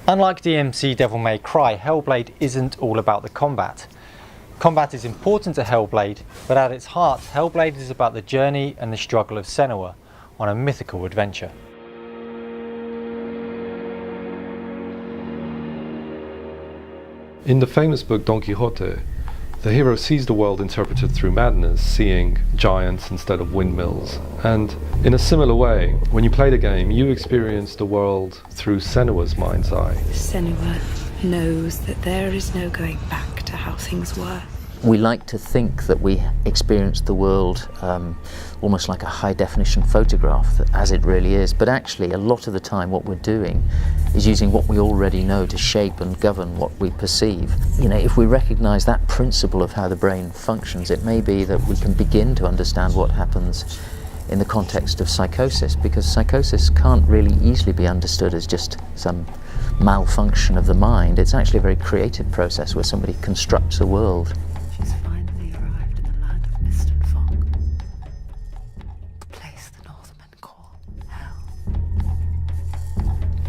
Unlike DMC Devil May Cry, Hellblade isn't all about the combat. Combat is important to Hellblade, but at its heart, Hellblade is about the journey and the struggle of Senua on a mythical adventure. In the famous book Don Quixote, the hero sees the world interpreted through madness, seeing giants instead of windmills. And in a similar way, when you play the game, you experience the world through Senua's mind's eye. Senua knows that there is no going back to how things were. We like to think that we experience the world almost like a high-definition photograph, as it really is, but actually a lot of the time what we're doing is using what we already know to shape and govern what we perceive. You know, if we recognise that principle of how the brain functions, it may be that we can begin to understand what happens in the context of psychosis, because psychosis can't really easily be understood as just some malfunction of the mind. It's actually a very creative process where somebody constructs a world. She's finally arrived in the land of mist and fog, the place the Northmen call Hell.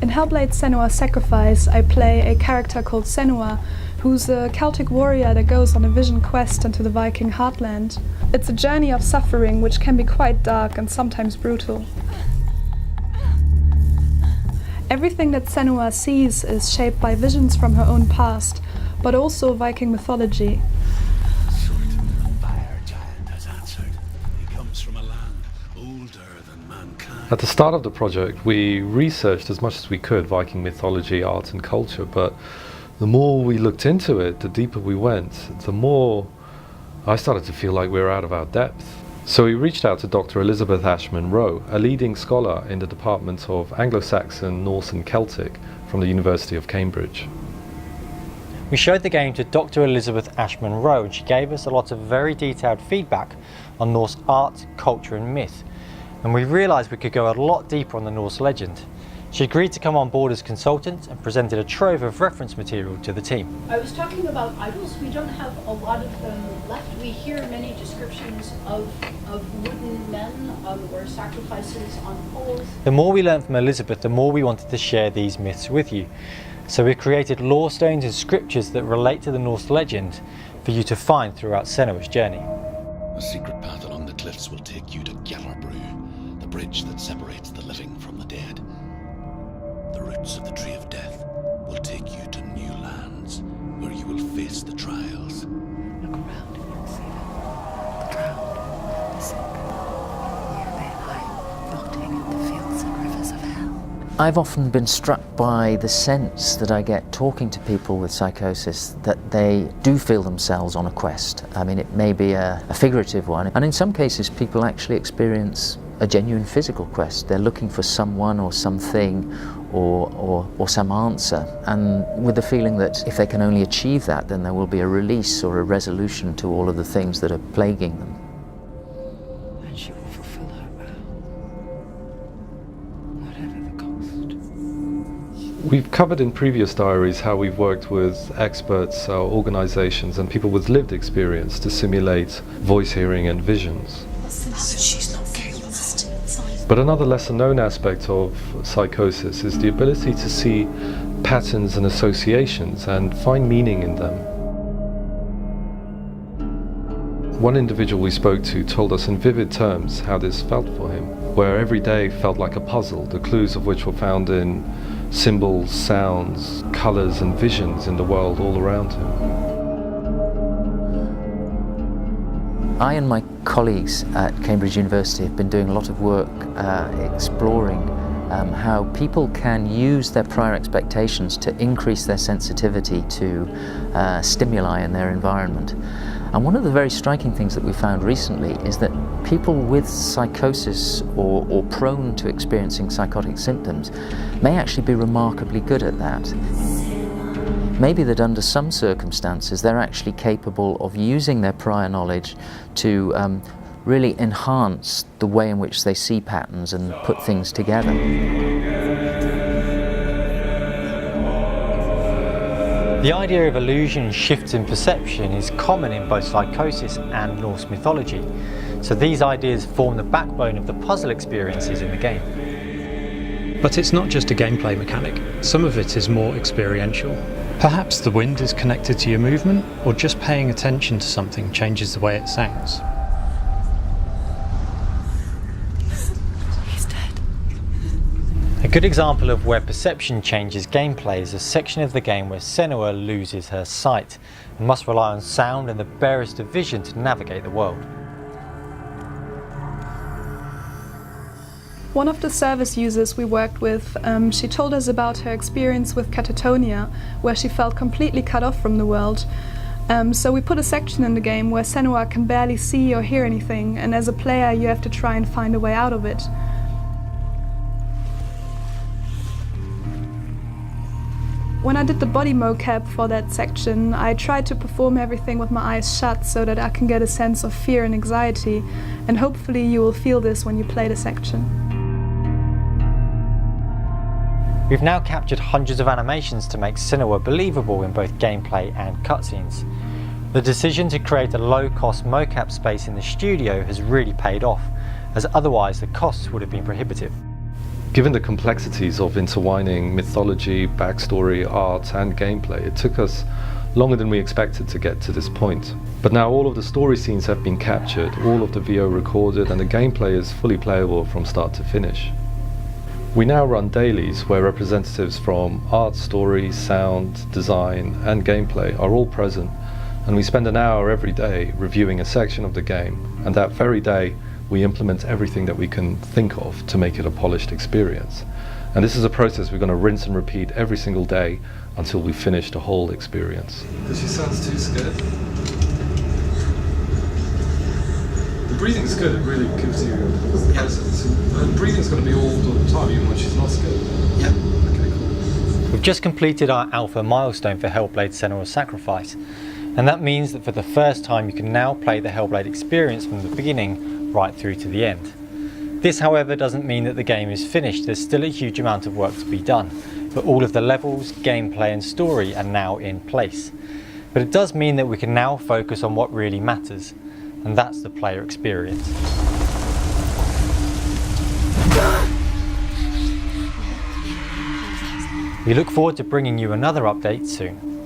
In Hellblade Senua's Sacrifice, I play a character called Senua, who's a Celtic warrior that goes on a vision quest into the Viking heartland. It's a journey of suffering which can be quite dark and sometimes brutal. Everything that Senua sees is shaped by visions from her own past, but also Viking mythology. At the start of the project, we researched as much as we could Viking mythology, art and culture, but the more we looked into it, the deeper we went, the more I started to feel like we were out of our depth. So we reached out to Dr. Elizabeth Ashman Rowe, a leading scholar in the Department of Anglo-Saxon, Norse and Celtic from the University of Cambridge. We showed the game to Dr. Elizabeth Ashman Rowe, and she gave us a lot of very detailed feedback on Norse art, culture and myth. And we realised we could go a lot deeper on the Norse legend. She agreed to come on board as consultant and presented a trove of reference material to the team. I was talking about idols. We don't have a lot of them left. We hear many descriptions of wooden men or sacrifices on poles. The more we learned from Elizabeth, the more we wanted to share these myths with you. So we created lore stones and scriptures that relate to the Norse legend for you to find throughout Senua's journey. A secret path along the cliffs will take you to Gjallarbrú, the bridge that separates the living from the dead. The roots of the tree of death will take you to new lands where you will face the trials. Look around and you'll see them. The drowned, the sick. Here they lie, rotting in the fields and rivers of hell. I've often been struck by the sense that I get talking to people with psychosis that they do feel themselves on a quest. I mean, it may be a figurative one, and in some cases people actually experience a genuine physical quest. They're looking for someone or something or some answer, and with the feeling that if they can only achieve that, then there will be a release or a resolution to all of the things that are plaguing them. And she will fulfill her vow, whatever the cost. We've covered in previous diaries how we've worked with experts, organisations and people with lived experience to simulate voice hearing and visions. She's not killed. But another lesser-known aspect of psychosis is the ability to see patterns and associations and find meaning in them. One individual we spoke to told us in vivid terms how this felt for him, where every day felt like a puzzle, the clues of which were found in symbols, sounds, colours and visions in the world all around him. I and my colleagues at Cambridge University have been doing a lot of work exploring how people can use their prior expectations to increase their sensitivity to stimuli in their environment. And one of the very striking things that we found recently is that people with psychosis or prone to experiencing psychotic symptoms may actually be remarkably good at that. Maybe that under some circumstances they're actually capable of using their prior knowledge to really enhance the way in which they see patterns and put things together. The idea of illusion, shifts in perception is common in both psychosis and Norse mythology. So these ideas form the backbone of the puzzle experiences in the game. But it's not just a gameplay mechanic, some of it is more experiential. Perhaps the wind is connected to your movement, or just paying attention to something changes the way it sounds. He's dead. A good example of where perception changes gameplay is a section of the game where Senua loses her sight and must rely on sound and the barest of vision to navigate the world. One of the service users we worked with, she told us about her experience with catatonia, where she felt completely cut off from the world. So we put a section in the game where Senua can barely see or hear anything, and as a player you have to try and find a way out of it. When I did the body mocap for that section, I tried to perform everything with my eyes shut so that I can get a sense of fear and anxiety, and hopefully you will feel this when you play the section. We've now captured hundreds of animations to make Senua believable in both gameplay and cutscenes. The decision to create a low-cost mocap space in the studio has really paid off, as otherwise the costs would have been prohibitive. Given the complexities of intertwining mythology, backstory, art and gameplay, it took us longer than we expected to get to this point. But now all of the story scenes have been captured, all of the VO recorded, and the gameplay is fully playable from start to finish. We now run dailies where representatives from art, story, sound, design and gameplay are all present, and we spend an hour every day reviewing a section of the game, and that very day we implement everything that we can think of to make it a polished experience. And this is a process we're going to rinse and repeat every single day until we finish the whole experience. Because she sounds too scared. The breathing's good, it really gives you a presence. And breathing's going to be all the time, even when she's not scared. Yep. Okay, cool. We've just completed our alpha milestone for Hellblade: Senua's Sacrifice, and that means that for the first time you can now play the Hellblade experience from the beginning right through to the end. This, however, doesn't mean that the game is finished. There's still a huge amount of work to be done, but all of the levels, gameplay and story are now in place. But it does mean that we can now focus on what really matters, and that's the player experience. We look forward to bringing you another update soon.